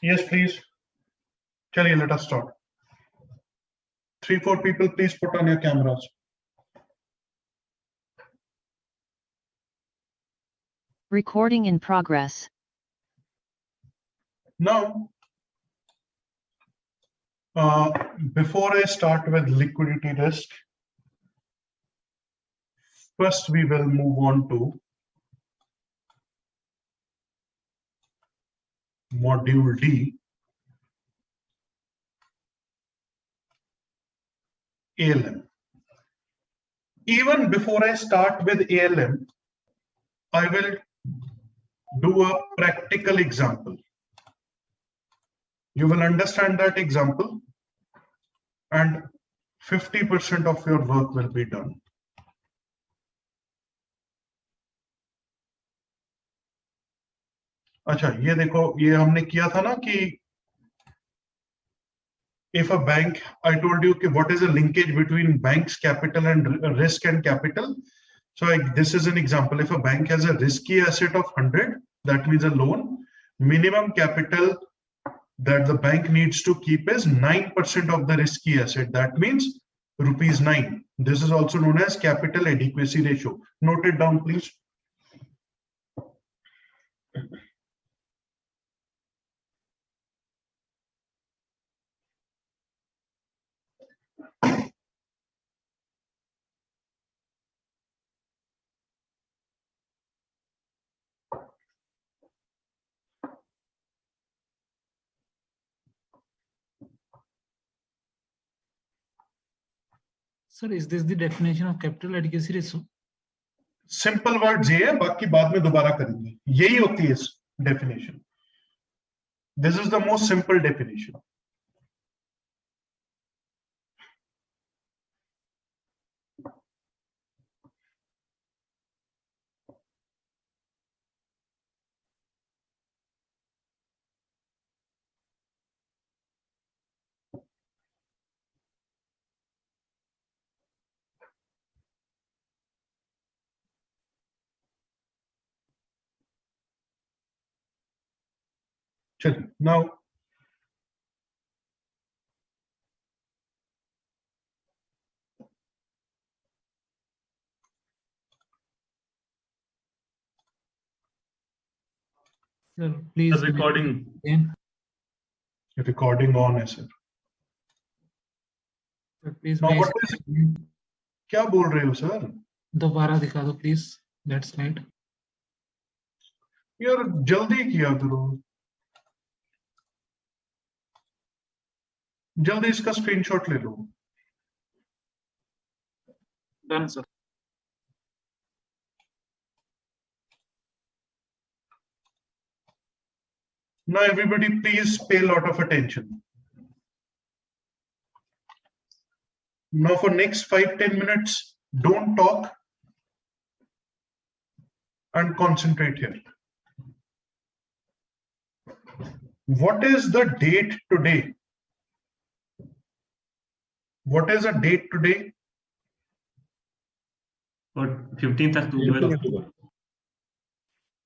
Yes, please. Chaliye, let us start. 3-4 people, please put on your cameras. Recording in progress. Now, before I start with liquidity risk, first we will move on to module D, ALM. Even before I start with ALM, I will do a practical example. You will understand that example and 50% of your work will be done. अच्छा, ये देखो, ये हमने किया था ना कि if a bank, I told you what is the linkage between bank's capital and risk and capital. So this is an example. If a bank has a risky asset of 100, that means a loan, minimum capital that the bank needs to keep is 9% of the risky asset. That means ₹9. This is also known as capital adequacy ratio. Note it down, please. Sir, is this the definition of capital adequacy ratio? Simple words ये है, बाकी बाद में दोबारा करेंगे. यही होती है definition. This is the most simple definition. Now, Sir, please. Recording. Recording on है sir. Sir, please. Now, what is, क्या बोल रहे हो sir? दोबारा दिखा दो please. That slide. यार जल्दी किया करो. जल्दी इसका स्क्रीनशॉट ले लो. Done, sir. Now everybody please pay a lot of attention. Now for next 5-10 minutes, don't talk and concentrate here. What is the date today? What is the date today? What, 15th October?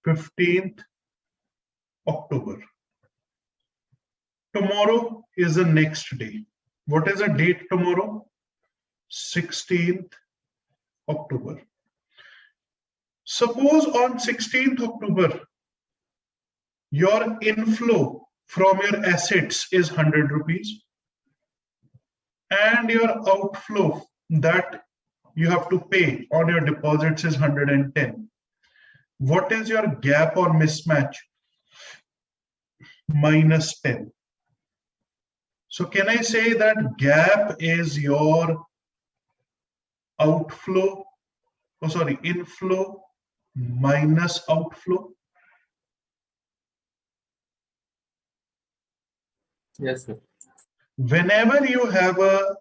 15th October. Tomorrow is the next day. What is the date tomorrow? 16th October. Suppose on 16th October, your inflow from your assets is 100 rupees and your outflow that you have to pay on your deposits is 110. What is your gap or mismatch? -10. So can I say that gap is your outflow, inflow minus outflow? Yes, sir. Whenever you have a,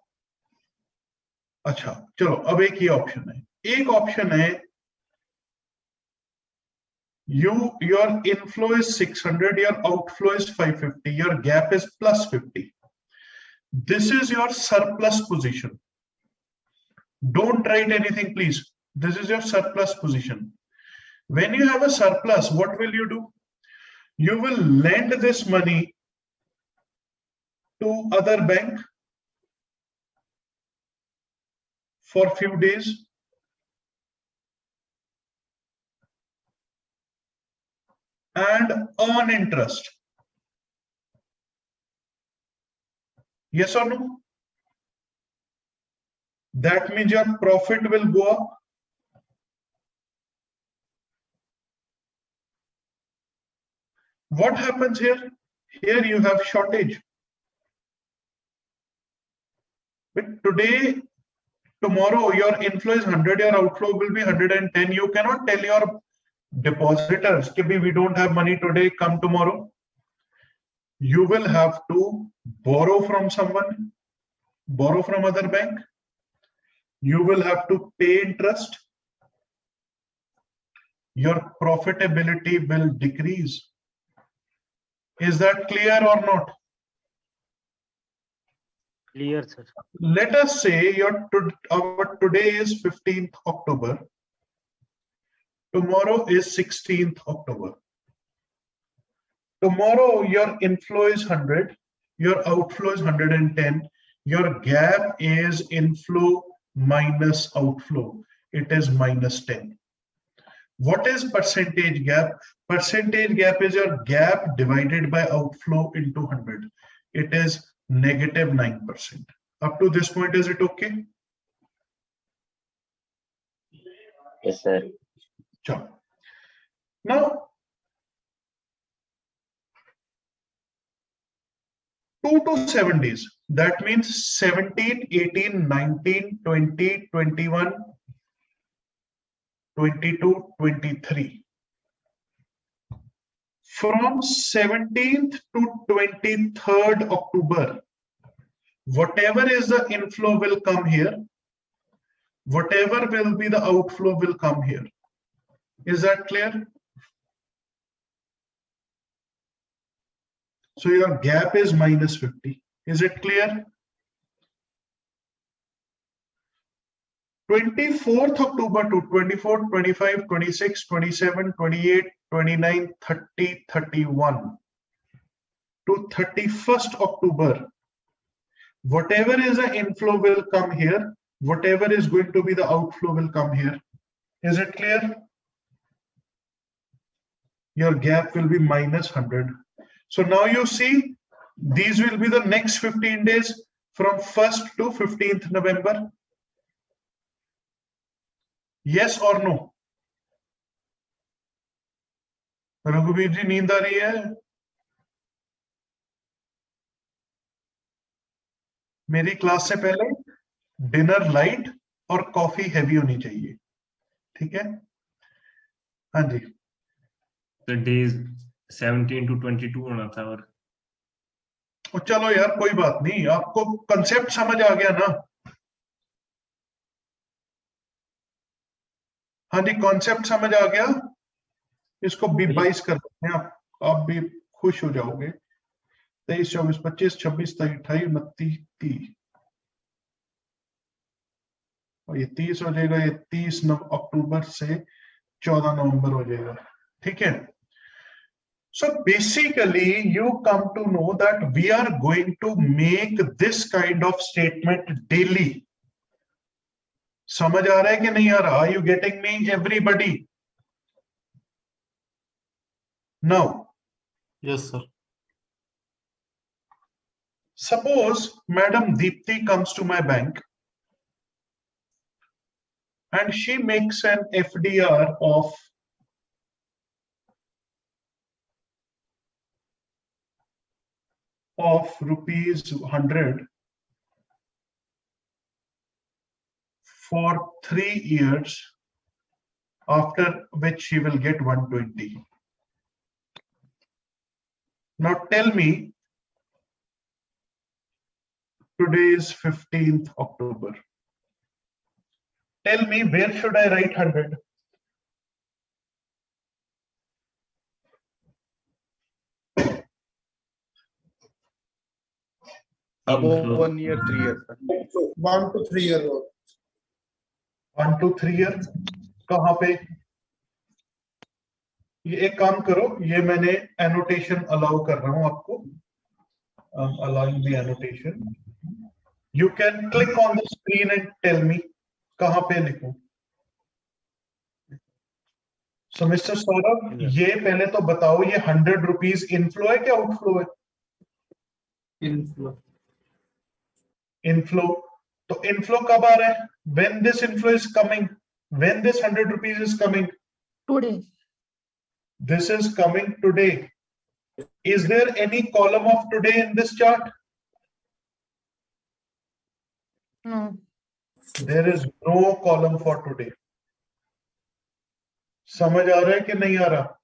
अच्छा चलो अब एक ही option है. एक option है your inflow is 600, your outflow is 550, your gap is +50. This is your surplus position. Don't write anything, please. This is your surplus position. When you have a surplus, what will you do? You will lend this money to other bank for few days. And earn interest. Yes or no? That means your profit will go up. What happens here? Here you have shortage. But today, tomorrow, your inflow is 100, your outflow will be 110. You cannot tell your depositors, we don't have money today, come tomorrow. You will have to borrow from someone, borrow from other bank. You will have to pay interest. Your profitability will decrease. Is that clear or not? Clear, sir. Let us say our today is 15th October. Tomorrow is 16th October. Tomorrow your inflow is 100, your outflow is 110. Your gap is inflow minus outflow. It is minus 10. What is percentage gap? Percentage gap is your gap divided by outflow into 100. It is negative 9%. Up to this point, is it okay? Yes, sir. Sure. Now, 2 to 7 days. That means 17, 18, 19, 20, 21, 22, 23. From 17th to 23rd October, whatever is the inflow will come here. Whatever will be the outflow will come here. Is that clear? So your gap is minus 50. Is it clear? 24th October to 24, 25, 26, 27, 28, 29, 30, 31 to 31st October. Whatever is the inflow will come here. Whatever is going to be the outflow will come here. Is it clear? Your gap will be minus 100. So now you see, these will be the next 15 days from 1st to 15th November. Yes or no? रघुवीर जी नींद आ रही है? मेरी class से पहले dinner light और coffee heavy होनी चाहिए, ठीक है? हाँ जी। The days 17 to 22 होना था और चलो यार कोई बात नहीं, आपको कंसेप्ट समझ आ गया ना? हाँ जी, कॉन्सेप्ट समझ आ गया? इसको B22 कर देते हैं, आप भी खुश हो जाओगे। 23, 24, 25, 26, 27, 28, 29, 30 और ये 30 हो जाएगा, ये 30 अक्टूबर से 14 नवंबर हो जाएगा, ठीक है? So basically you come to know that we are going to make this kind of statement daily. समझ आ रहा है कि नहीं आ रहा? Are you getting me, everybody? Now, Yes, sir. suppose Madam Deepti comes to my bank and she makes an FDR of rupees 100 for 3 years, after which she will get 120. Now tell me, today is 15th October. Tell me, where should I write 100? Above 1 year, 3 years. 1 to 3 years old. 1 to 3 year कहां पे? ये एक काम करो, ये मैंने annotation allow कर रहा हूं आपको। allowing the annotation. You can click on the screen and tell me कहाँ पे लिखूं. So Mr. Saurabh, ये पहले तो बताओ ये 100 रुपीज इनफ्लो है क्या आउटफ्लो है? Inflow. इनफ्लो. तो इनफ्लो कब आ रहा है? When this inflow is coming, when this 100 rupees is coming. Today. This is coming today. Is there any column of today in this chart? No. There is no column for today. समझ आ रहा है कि नहीं आ रहा?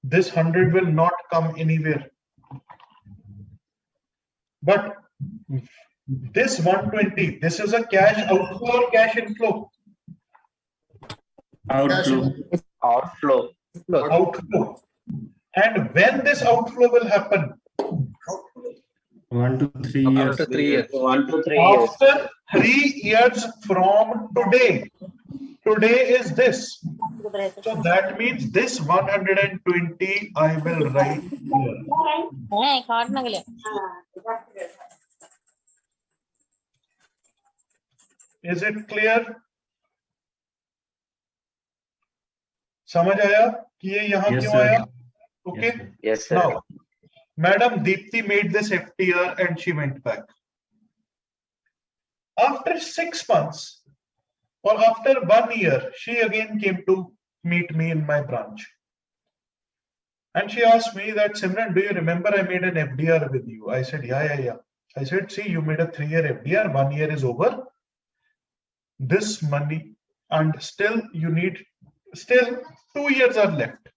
This 100 will not come anywhere. But this 120, this is a cash outflow or cash inflow? Outflow. Outflow. Outflow. And when this outflow will happen? 1 to 3 years. After 3 years. 1 to 3 years. After 3 years from today. Today is this. So that means this 120 I will write here. Is it clear? समझ आया कि ये यहाँ Yes, क्यों sir. आया? Okay. Yes, sir. Yes, sir. Now, Madam Deepti made this FTR and she went back. After 6 months or after 1 year, she again came to meet me in my branch. And she asked me that, Simran, do you remember I made an FDR with you? I said, yeah. I said, see, you made a 3-year FDR, 1 year is over. This money, and still 2 years are left.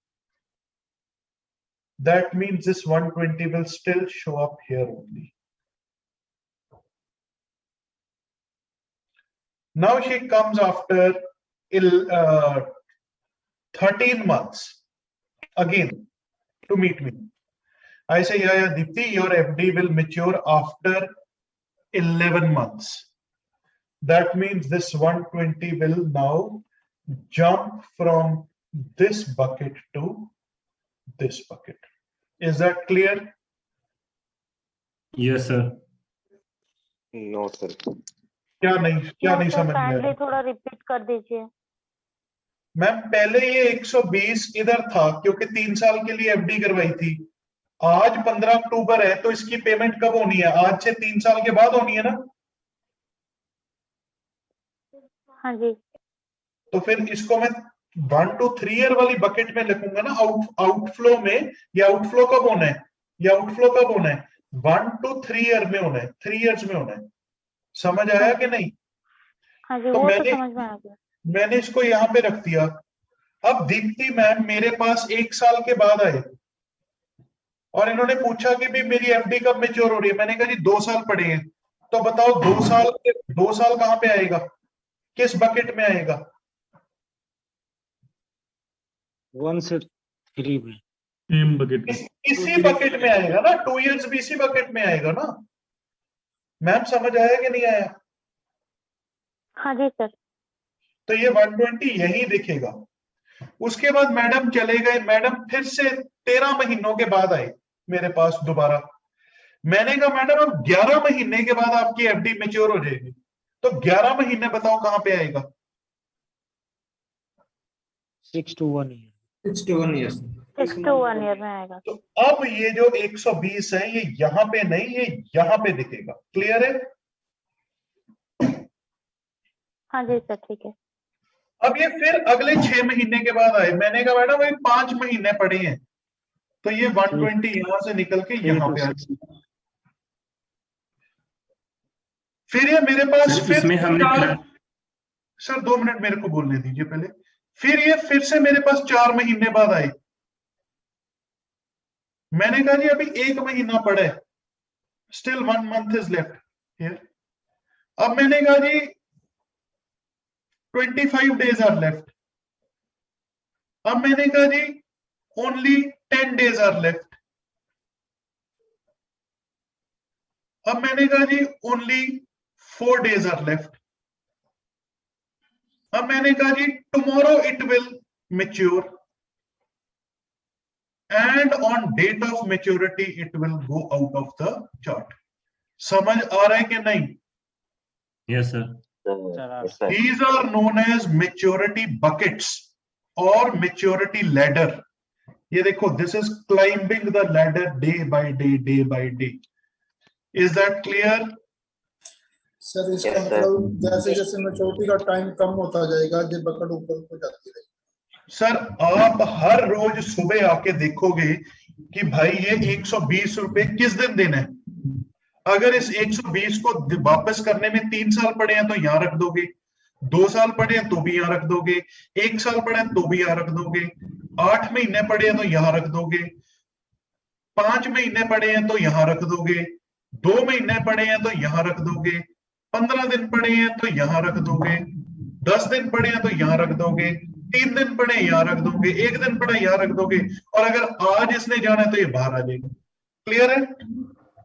That means this 120 will still show up here only. Now she comes after 13 months again to meet me. I say, yeah, Deepti, your FD will mature after 11 months. That means this 120 will now jump from this bucket to this bucket. Is that clear? Yes, sir. No, sir. क्या नहीं समझ में आया? थोड़ा repeat कर दीजिए. Ma'am पहले ये 120 इधर था क्योंकि 3 साल के लिए एफडी करवाई थी. आज 15 अक्टूबर है तो इसकी पेमेंट कब होनी है? आज से 3 साल के बाद होनी है ना? हाँ जी. तो फिर इसको मैं 1 to 3 ईयर वाली बकेट में लिखूंगा ना. आउटफ्लो में या आउटफ्लो कब होना है? या आउटफ्लो कब होना है? 1 to 3 ईयर में होना है. 3 इयर्स में होना है. समझ आया कि नहीं? हाँ जी, तो वो तो समझ में आ गया. मैंने इसको यहाँ पे रख दिया. अब दीप्ति मैम मेरे पास 1 साल के बाद आए और इन्होंने पूछा कि भी मेरी एफडी कब मैच्योर हो रही है. मैंने कहा जी 2 साल पड़े हैं. तो बताओ 2 साल कहाँ पे आएगा? किस बकेट में आएगा? 1 से 3 में. इसी बकेट में आएगा ना. 2 इयर्स भी इसी बकेट में आएगा ना. मैम समझ आया कि नहीं आया? हाँ जी सर. तो ये 120 यही दिखेगा. उसके बाद मैडम चले गए. मैडम फिर से 13 महीनों के बाद आए मेरे पास दोबारा. मैंने कहा मैडम अब 11 महीने के बाद आपकी एफडी मैच्योर हो जाएगी. तो 11 महीने बताओ कहां पे आएगा? 6 to 1 year. 6 to 1 years. 6 to 1 year में आएगा. तो अब ये जो 120 है ये यहां पे नहीं, ये यहां पे दिखेगा. क्लियर है? हाँ जी सर, ठीक है. अब ये फिर अगले 6 महीने के बाद आए. मैंने कहा मैडम अभी 5 महीने पड़े हैं. तो ये 120 यहां से निकल के यहां पे आ गया. फिर ये मेरे पास फिर इसमें हमने सर 2 मिनट मेरे को बोलने दीजिए पहले. फिर ये फिर से मेरे पास 4 महीने बाद आए. मैंने कहा जी अभी 1 महीना पड़ा है. Still 1 month is left here. अब मैंने कहा जी 25 days आर लेफ्ट. अब मैंने कहा जी ओनली 10 days आर लेफ्ट. अब मैंने कहा जी ओनली 4 days आर लेफ्ट. अब मैंने कहा जी tomorrow it will mature and on date of maturity it will go out of the chart. समझ आ रहा है कि नहीं? Yes, sir. Yes, sir. These are known as maturity buckets or maturity ladder. ये देखो, this is climbing the ladder day by day, day by day. Is that clear? Sir इसका Yes, sir. मतलब जैसे जैसे मैच्योरिटी का time कम होता जाएगा ये बकेट ऊपर को जाती रहेगी। सर आप हर रोज सुबह आके देखोगे कि भाई ये 120 रुपए किस दिन देना है। अगर इस 120 को वापस करने में 3 साल पड़े हैं तो यहाँ रख दोगे, 2 साल पड़े हैं तो भी यहाँ रख दोगे, 1 साल पड़े हैं तो भी यहाँ रख दोगे, 8 महीने पड़े हैं तो यहाँ रख दोगे, 5 महीने पड़े हैं तो यहाँ रख दोगे, 2 महीने पड़े हैं तो यहाँ रख दोगे, 15 दिन पड़े हैं तो यहाँ रख दोगे, 10 दिन पड़े हैं तो यहाँ रख दोगे, 3 दिन पड़े यहाँ रख दोगे, 1 दिन पड़े यहाँ रख दोगे, और अगर आज इसने जाना है तो ये बाहर आ जाएगा। क्लियर है?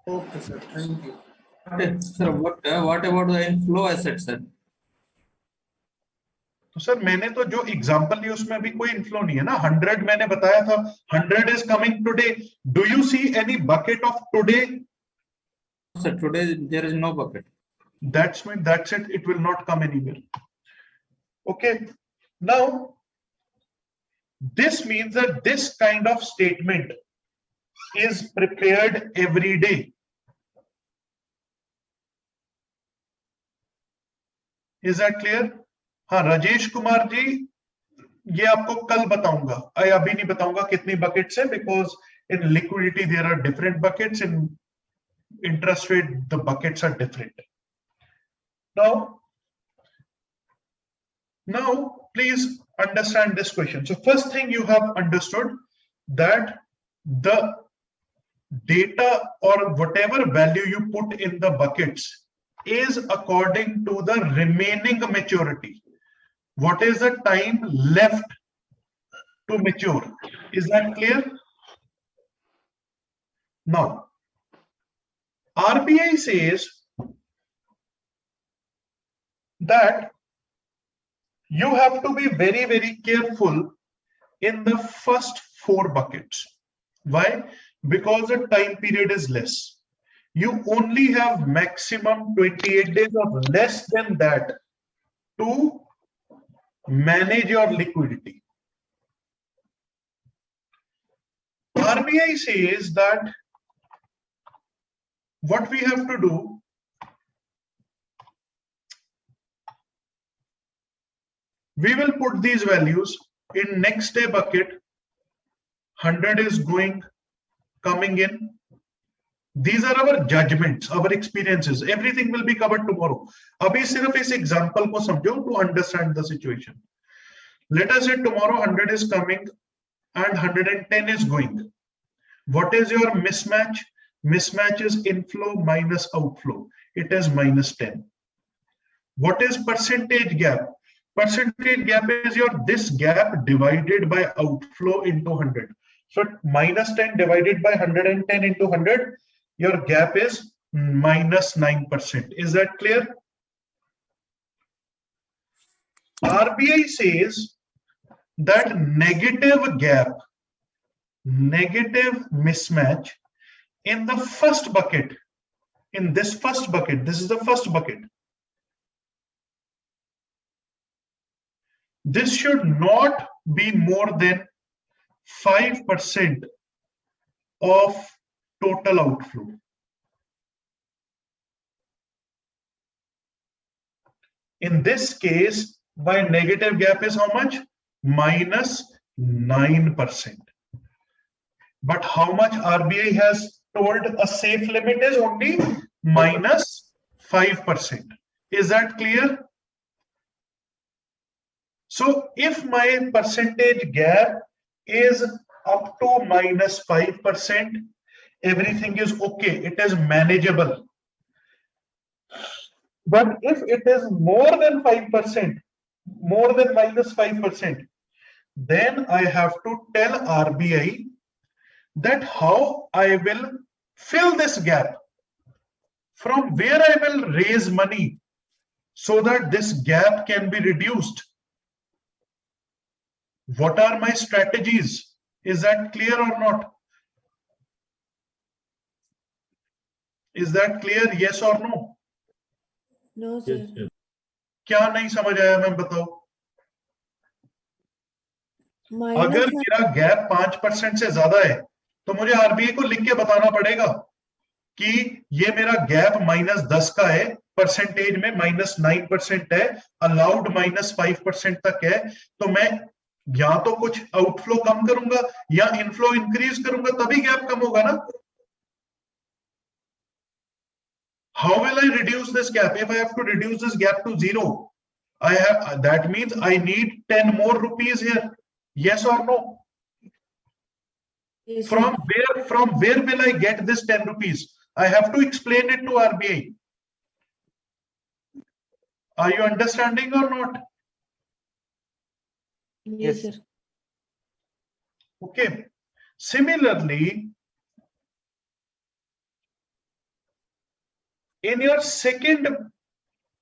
Okay sir, thank you. Sir, what about the inflow assets, sir? तो सर मैंने तो जो एग्जांपल लिया उसमें अभी कोई इनफ्लो नहीं है ना। 100 मैंने बताया था, 100 is coming today. Do you see any bucket of today? Sir, today there is no bucket. That's it. It will not come anywhere. Okay. Now, this means that this kind of statement is prepared every day. Is that clear? हाँ राजेश कुमार जी, ये आपको कल बताऊंगा, अभी नहीं बताऊंगा कितनी buckets है, because in liquidity there are different buckets, in interest rate the buckets are different. Now please understand this question. So first thing, you have understood that the data or whatever value you put in the buckets is according to the remaining maturity. What is the time left to mature? Is that clear? Now RBI says that you have to be very, very careful in the first 4 buckets. Why? Because the time period is less. You only have maximum 28 days or less than that to manage your liquidity. RBI says that what we have to do, we will put these values in next day bucket. 100 is coming in. These are our judgments, our experiences. Everything will be covered tomorrow. Abhi sirf is example ko samjho to understand the situation. Let us say tomorrow 100 is coming and 110 is going. What is your mismatch? Mismatch is inflow minus outflow. It is -10. What is percentage gap? Percentage gap is your this gap divided by outflow into 100. So -10 divided by 110 into 100, your gap is -9%. Is that clear? RBI says that negative gap, negative mismatch in the first bucket, in this first bucket, this is the first bucket, this should not be more than 5% of total outflow. In this case, my negative gap is how much? -9%. But how much RBI has told a safe limit is only -5%. Is that clear? So if my percentage gap is up to -5%, everything is okay, it is manageable. But if it is more than 5%, more than -5%, then I have to tell RBI that how I will fill this gap, from where I will raise money so that this gap can be reduced. What are my strategies? Is that clear or not? Is that clear? Yes or no? No, Yes, sir. sir. क्या नहीं समझ आया ma'am बताओ? Minus अगर मेरा gap 5% से ज्यादा है तो मुझे आरबीआई को लिख के बताना पड़ेगा कि ये मेरा गैप -10 का है, परसेंटेज में -9% है, अलाउड -5% तक है, तो मैं या तो कुछ आउटफ्लो कम करूंगा या इनफ्लो इंक्रीज करूंगा, तभी गैप कम होगा ना. How will I reduce this gap? If I have to reduce this gap to 0, that means I need 10 more rupees here. Yes or no? Yes, sir. From where will I get this 10 rupees? I have to explain it to RBI. Are you understanding or not? Yes, sir. Okay. Similarly, in your second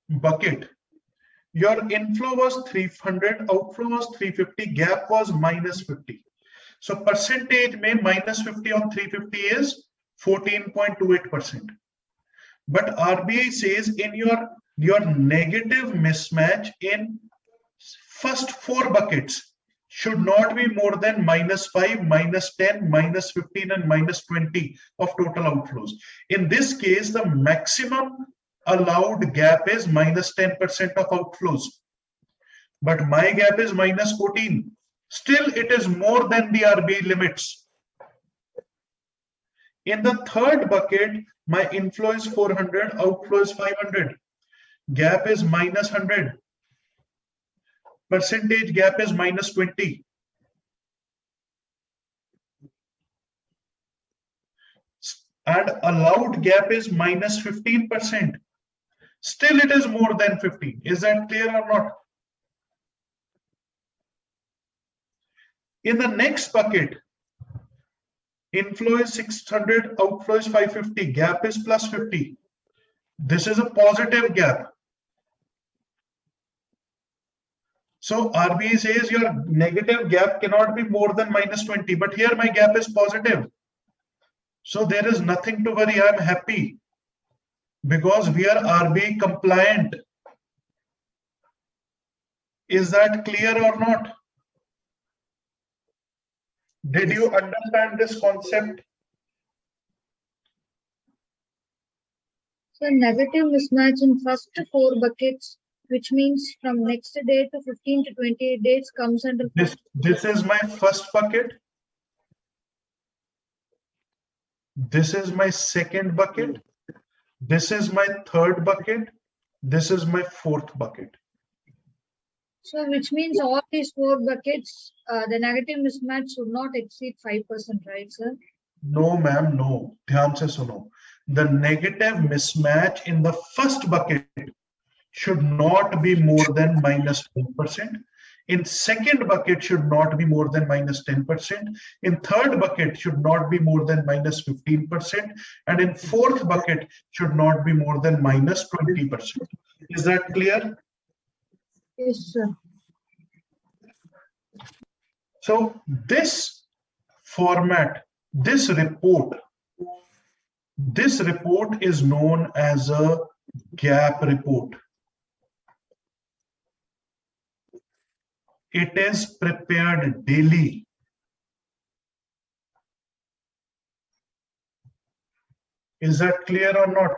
bucket, your inflow was 300, outflow was 350, gap was -50. So percentage में -50 on 350 is 14.28%. But RBI says in your negative mismatch in first 4 buckets should not be more than -5, -10, -15, and -20 of total outflows. In this case, the maximum allowed gap is -10% of outflows. But my gap is -14. Still, it is more than the RBI limits. In the third bucket, my inflow is 400, outflow is 500. Gap is -100. Percentage gap is -20. And allowed gap is -15%. Still, it is more than 15. Is that clear or not? In the next bucket, inflow is 600, outflow is 550, gap is +50. This is a positive gap. So RBI says your negative gap cannot be more than -20, but here my gap is positive. So there is nothing to worry. I'm happy because we are RBI compliant. Is that clear or not? Did you understand this concept? So negative mismatch in first 4 buckets, which means from next day to 15 to 28 days comes under This is my first bucket. This is my second bucket. This is my third bucket. This is my fourth bucket. So which means all these 4 buckets, the negative mismatch should not exceed 5%, right, sir? No, ma'am, no. ध्यान से सुनो. The negative mismatch in the first bucket should not be more than -1%. In second bucket should not be more than -10%. In third bucket should not be more than -15%. And in fourth bucket should not be more than -20%. Is that clear? Yes, sir. So this format, this report is known as a gap report. It is prepared daily. Is that clear or not?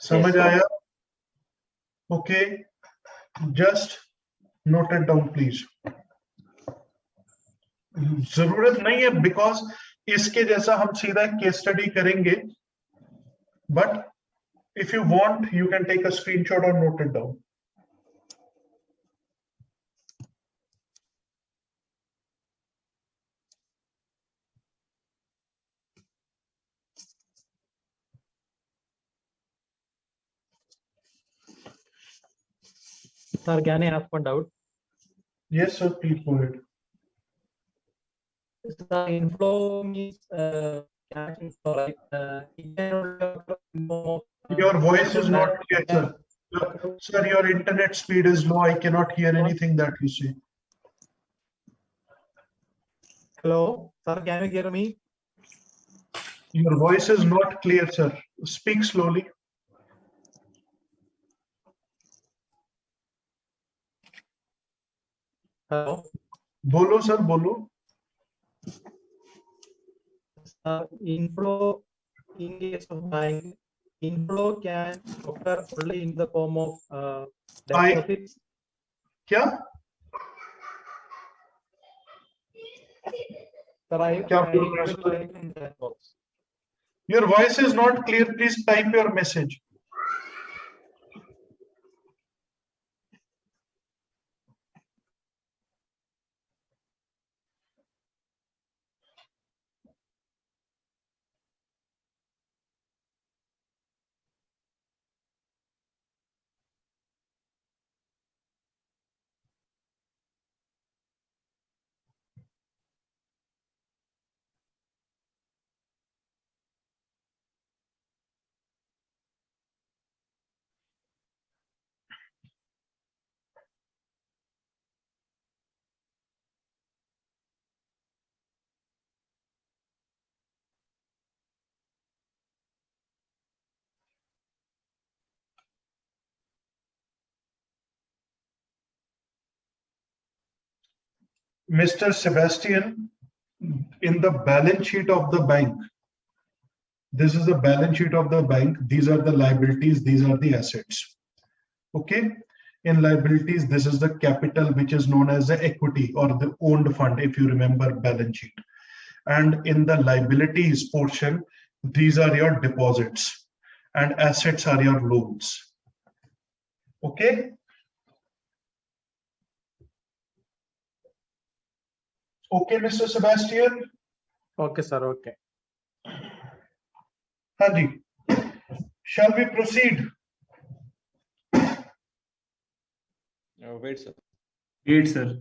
समझ आया? Okay, just note it down, please. जरूरत नहीं है because इसके जैसा हम सीधा case study करेंगे. But if you want, you can take a screenshot or note it down. Sir, can I ask one doubt? Yes, sir, please go ahead. The inflow means cash inflow, right? Your voice is not clear, sir. Sir, your internet speed is low. I cannot hear anything that you say. Hello, sir, can you hear me? Your voice is not clear, sir. Speak slowly. Hello, Bolo, sir, bolo. inflow in case of bank, inflow can occur only in the form of deposits. Kya? Sir, I Kya bol rahe ho, sir? write in that box. Your voice is not clear. Please type your message. Mr. Sebastian, in the balance sheet of the bank, this is the balance sheet of the bank. These are the liabilities. These are the assets. Okay. In liabilities, this is the capital, which is known as the equity or the owned fund, if you remember balance sheet. And in the liabilities portion, these are your deposits and assets are your loans. Okay. Okay, Mr. Sebastian. Okay, sir. Okay. Hanji. Shall we proceed? Wait, sir. Wait, sir.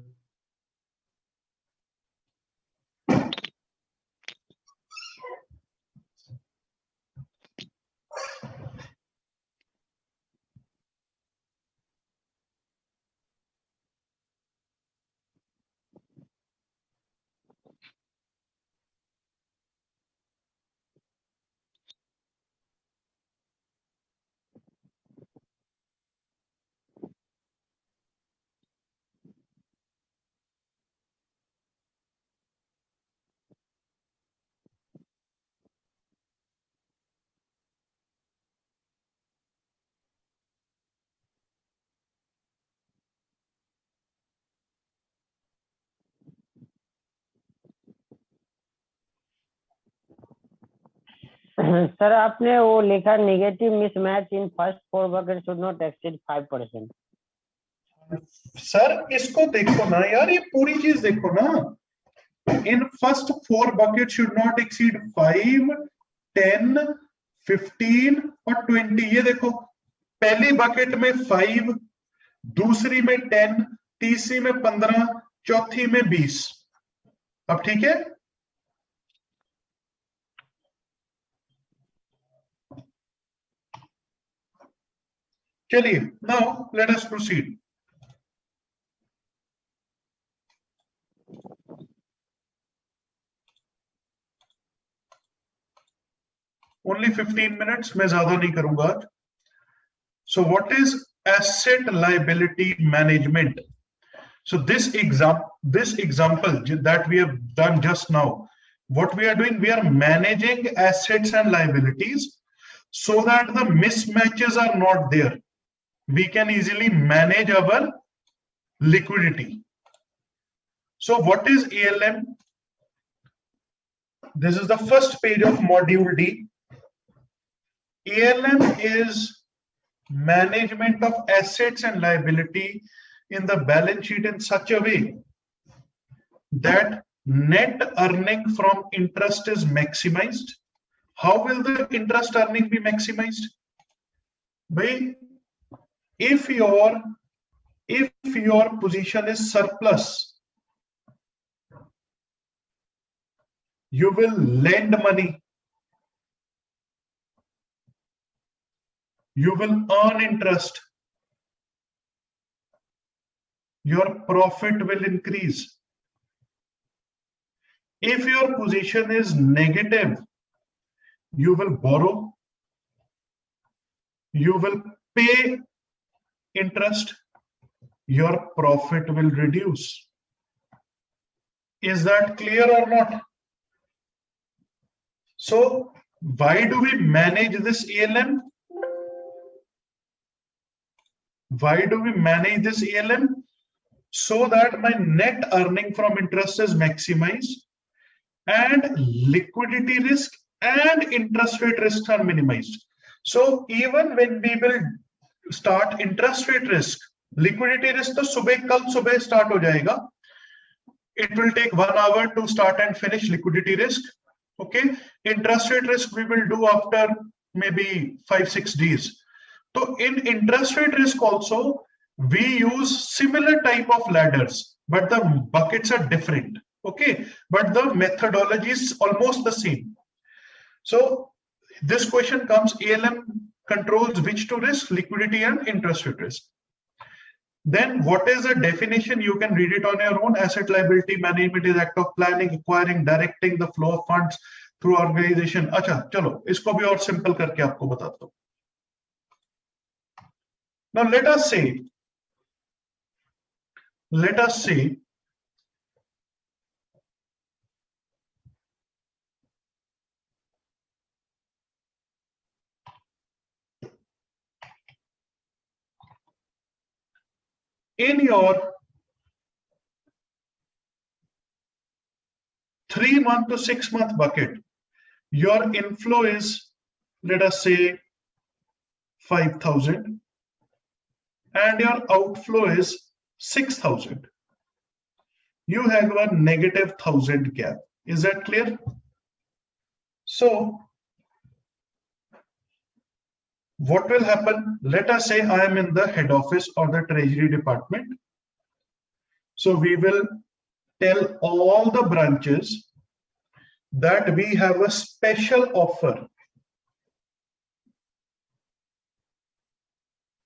Sir आपने वो लिखा negative mismatch in first four bucket should not exceed 5%. Sir इसको देखो ना यार, ये पूरी चीज देखो ना. In first four bucket should not exceed 5, 10, 15 और 20. ये देखो, पहली बकेट में 5, दूसरी में 10, तीसरी में 15, चौथी में 20. अब ठीक है. चलिए, now let us proceed. Only 15 minutes, मैं ज्यादा नहीं करूंगा आज. So what is asset liability management? So this example that we have done just now, what we are doing, we are managing assets and liabilities so that the mismatches are not there. We can easily manage our liquidity. So what is ALM? This is the first page of module D. ALM is management of assets and liability in the balance sheet in such a way that net earning from interest is maximized. How will the interest earning be maximized? By if your position is surplus, you will lend money, you will earn interest, your profit will increase. If your position is negative, you will borrow, you will pay interest, your profit will reduce. Is that clear or not? So why do we manage this ALM? Why do we manage this ALM? So that my net earning from interest is maximized and liquidity risk and interest rate risks are minimized. So even when we will start interest rate risk, liquidity risk to kal subah start ho jayega. It will take 1 hour to start and finish liquidity risk. Okay, interest rate risk we will do after maybe 5-6 days. So in interest rate risk also, we use similar type of ladders, but the buckets are different. Okay, but the methodology is almost the same. So this question comes, ALM controls which two risks, liquidity and interest rate risk. Then what is the definition? You can read it on your own. Asset liability management is act of planning, acquiring, directing the flow of funds through organization. अच्छा चलो इसको भी और simple करके आपको बताता हूँ. Now let us say in your 3-month to 6-month bucket, your inflow is, let us say, 5,000 and your outflow is 6,000. You have a negative 1,000 gap. Is that clear? So what will happen? Let us say I am in the head office or the treasury department. So we will tell all the branches that we have a special offer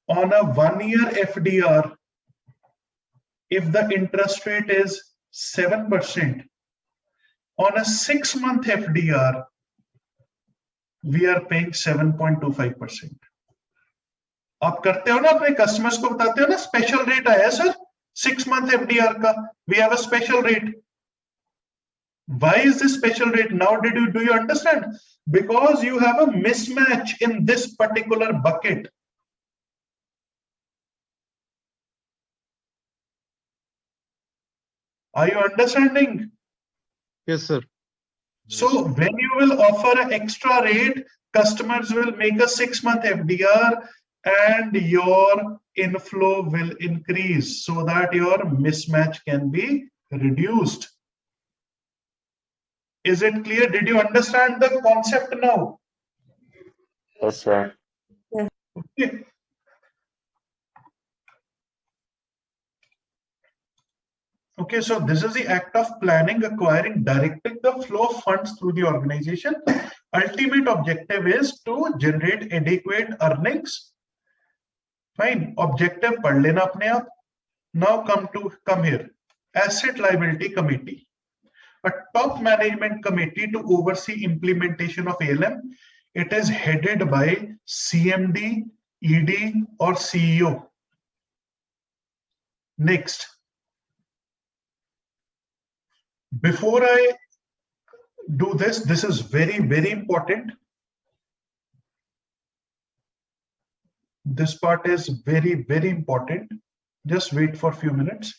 on a 1-year FDR. If the interest rate is 7%, on a 6-month FDR, we are paying 7.25%. आप करते हो ना, अपने customers को बताते हो ना, special rate आया सर 6-month FDR का, we have a special rate. Why is this special rate? Now do you understand? Because you have a mismatch in this particular bucket. Are you understanding? Yes, sir. So when you will offer an extra rate, customers will make a 6-month FDR and your inflow will increase so that your mismatch can be reduced. Is it clear? Did you understand the concept now? Yes, sir. Okay. Okay, so this is the act of planning, acquiring, directing the flow of funds through the organization. Ultimate objective is to generate adequate earnings. Fine. Objective पढ़ लेना अपने आप. Now come here. Asset liability committee. A top management committee to oversee implementation of ALM. It is headed by CMD, ED or CEO. Next. Before I do this, this is very, very important. This part is very, very important. Just wait for a few minutes.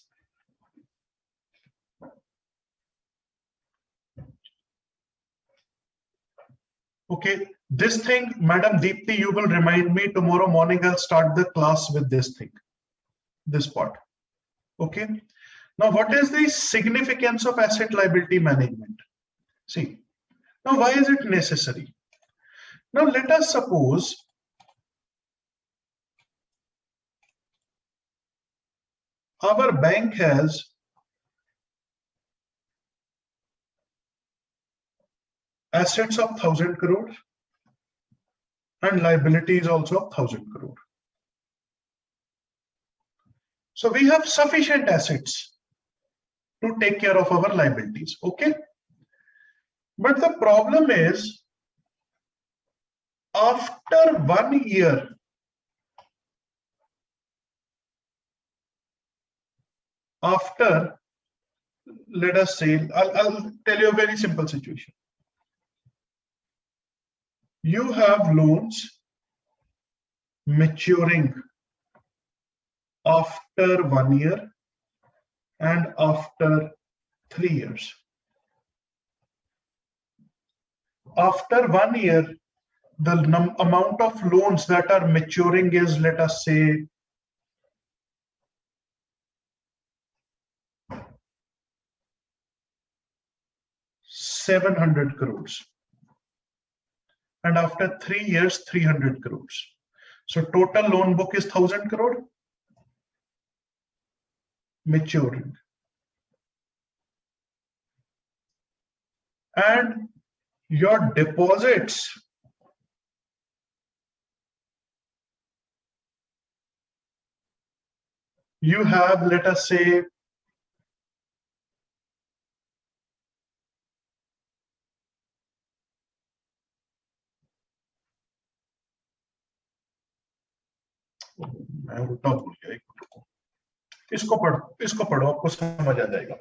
Okay, this thing, Madam Deepti, you will remind me tomorrow morning. I'll start the class with this thing, this part. Okay. Now, what is the significance of asset liability management? See, now why is it necessary? Now, let us suppose our bank has assets of 1,000 crore and liabilities also of 1,000 crore. So we have sufficient assets to take care of our liabilities. Okay. But the problem is, after 1 year, after, let us say, I'll tell you a very simple situation. You have loans maturing after 1 year and after 3 years. After 1 year, the amount of loans that are maturing is, let us say, 700 crores. And after 3 years, 300 crores. So total loan book is 1000 crore maturing. And your deposits you have, let us say, इसको पढ़ो आपको समझ आ जाएगा.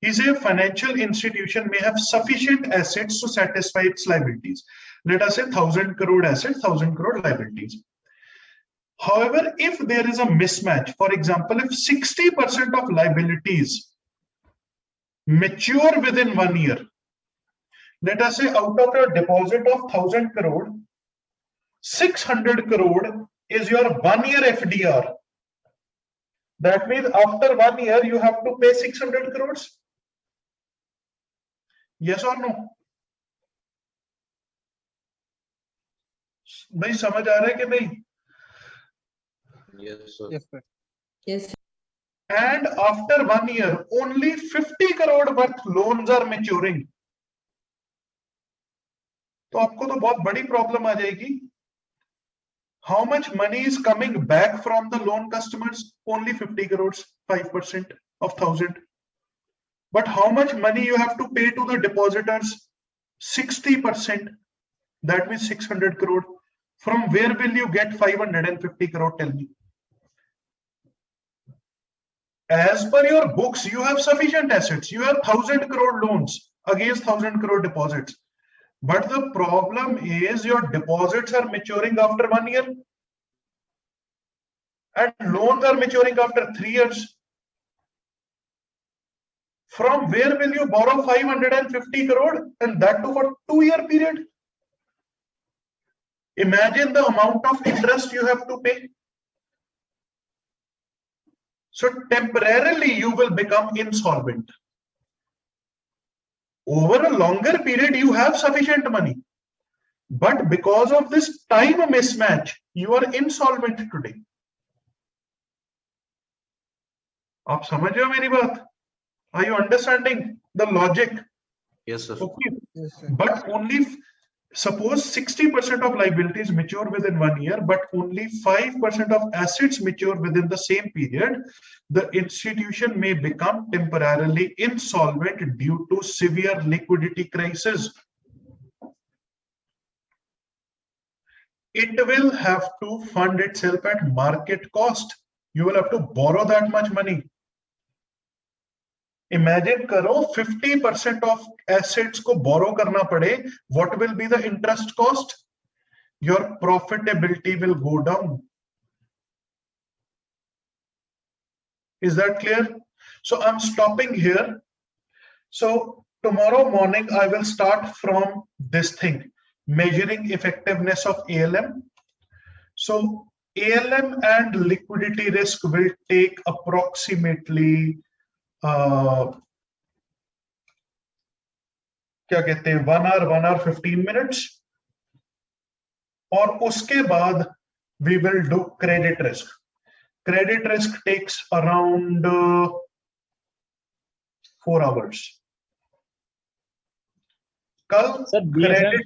Is a financial institution may have sufficient assets to satisfy its liabilities. Let us say 1000 crore assets, 1000 crore liabilities. However, if there is a mismatch, for example, if 60% of liabilities mature within 1 year, let us say out of your deposit of 1000 crore, 600 crore is your 1 year FDR. That means after 1 year, you have to pay 600 crores. Yes or no? भाई समझ आ रहा है कि नहीं? Yes, sir. Yes, sir. Yes. And after 1 year, only 50 crore worth loans are maturing. तो आपको तो बहुत बड़ी प्रॉब्लम आ जाएगी. How much money is coming back from the loan customers? Only 50 crores, 5% of 1000. But how much money you have to pay to the depositors? 60%. That means 600 crore. From where will you get 550 crore? Tell me. As per your books, you have sufficient assets. You have 1000 crore loans against 1000 crore deposits. But the problem is your deposits are maturing after 1 year and loans are maturing after 3 years. From where will you borrow 550 crore and that too for 2-year period? Imagine the amount of interest you have to pay. So temporarily you will become insolvent. Over a longer period, you have sufficient money. But because of this time mismatch, you are insolvent today. आप समझ रहे हो मेरी बात? Are you understanding the logic? Yes, sir. Okay. Yes, sir. But only suppose 60% of liabilities mature within 1 year, but only 5% of assets mature within the same period, the institution may become temporarily insolvent due to severe liquidity crisis. It will have to fund itself at market cost. You will have to borrow that much money. Imagine karo 50% of assets ko borrow karna pade, what will be the interest cost? Your profitability will go down. Is that clear? So I'm stopping here. So tomorrow morning I will start from this thing, measuring effectiveness of ALM. So ALM and liquidity risk will take approximately क्या कहते हैं 1 hour 15 minutes. और उसके बाद we will do credit risk. Credit risk takes around 4 hours. कल credit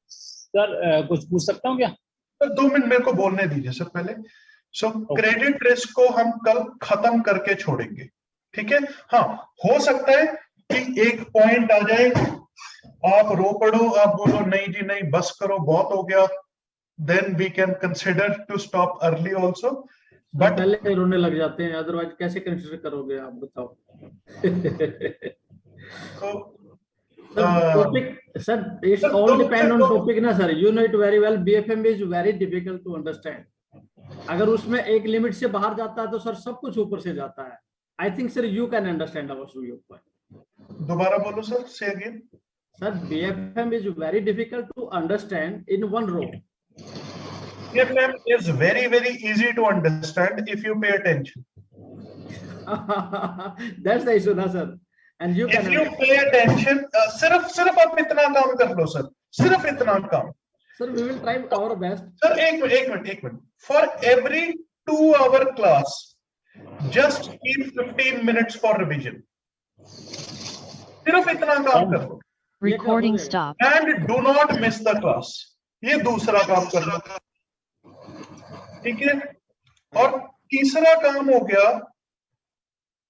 sir कुछ पूछ सकता हूँ क्या? 2 मिनट मेरे को बोलने दीजिए सर पहले. सो क्रेडिट रिस्क को हम कल खत्म करके छोड़ेंगे. ठीक है? हाँ, हो सकता है कि एक पॉइंट आ जाए, आप रो पड़ो, आप बोलो नहीं जी नहीं बस करो बहुत हो गया, then we can consider to stop early also. But पहले रोने लग जाते हैं, अदरवाइज कैसे कंसिडर करोगे आप बताओ? Topic sir, it's all depend on topic ना sir, you know it very well, BFM is very difficult to understand. अगर उसमें एक लिमिट से बाहर जाता है तो सर सब कुछ ऊपर से जाता है। I think sir you can understand our your point. दोबारा बोलो sir, say again. Sir BFM is very difficult to understand in one row. BFM is very easy to understand if you pay attention. That's the issue ना sir, and you if you pay attention, सिर्फ आप इतना काम कर लो sir, सिर्फ इतना काम। Sir, we will try our best. Sir, एक minute. For every 2-hour class, just keep 15 minutes for revision. सिर्फ इतना काम कर लो। Recording stop. And do not miss the class. ये दूसरा काम कर लो, ठीक है। और तीसरा काम हो गया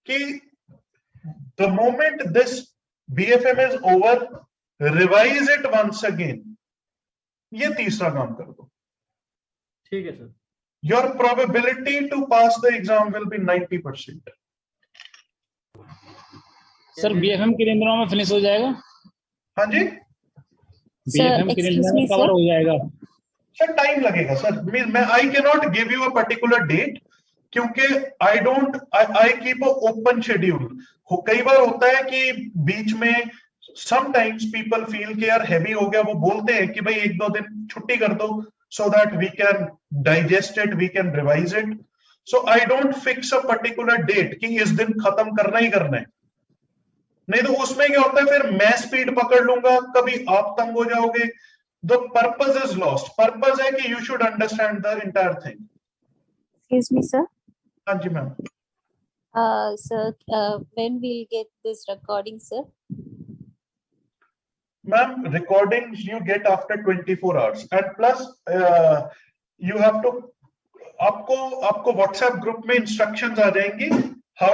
कि the moment this BFM is over, revise it once again. ये तीसरा काम कर दो, ठीक है sir. Your probability to pass the exam will be 90%. Sir BFM कितने दिनों में फिनिश हो जाएगा? हाँ जी, बीएफएम कितने दिनों में कवर हो जाएगा? सर टाइम लगेगा सर, मैं I can not give you a particular date, क्योंकि I keep a open schedule. कई बार होता है कि बीच में समटाइम्स पीपल फील कि यार हैवी हो गया, वो बोलते हैं कि भाई 1-2 दिन छुट्टी कर दो so that we can digest it, we can revise it. So I don't fix a particular date कि इस दिन खत्म करना ही करना है, नहीं तो उसमें क्या होता है फिर मैं स्पीड पकड़ लूंगा, कभी आप तंग हो जाओगे। The purpose is lost. Purpose है कि you should understand the entire thing. Excuse me, sir. हाँ जी ma'am. Sir, when we'll get this recording, sir? Ma'am, recordings you get after 24 hours, and plus you have to, आपको WhatsApp group में instructions आ जाएंगी